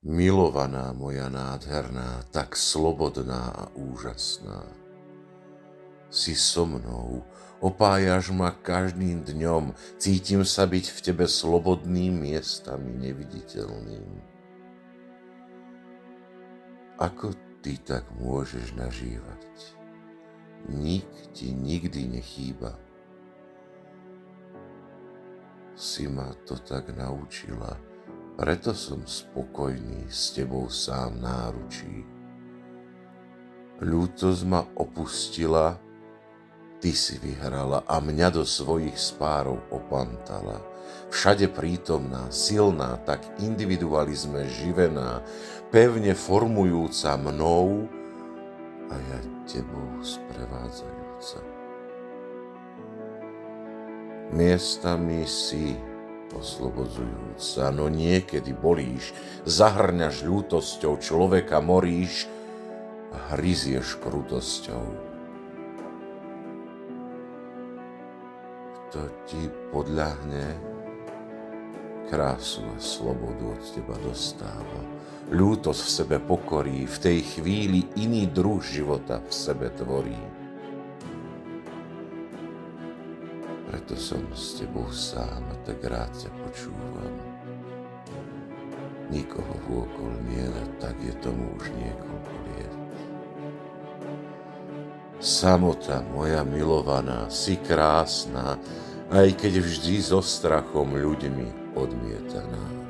Milovaná moja nádherná, tak slobodná a úžasná. Si so mnou, opájaš ma každým dňom, cítim sa byť v tebe slobodným, miestami neviditeľným. Ako ty tak môžeš nažívať? Nik ti nikdy nechýba. Si ma to tak naučila, preto som spokojný s tebou sám náručí. Ľútosť ma opustila, ty si vyhrala a mňa do svojich spárov opantala. Všade prítomná, silná, tak individualizme živená, pevne formujúca mnou a ja tebou sprevádzajúca. Miestami si oslobodzujúca, no niekedy bolíš, zahrňaš ľútosťou, človeka moríš a hryzieš krutosťou. Kto ti podľahne, krásu a slobodu od teba dostáva. Ľútosť v sebe pokorí, v tej chvíli iný druh života v sebe tvorí. Preto som s tebou sám a tak rád ťa počúvam. Nikoho vôkol nie, tak je tomu už niekoľko liet. Samota, moja milovaná, si krásna, aj keď vždy so strachom ľuďmi odmietaná.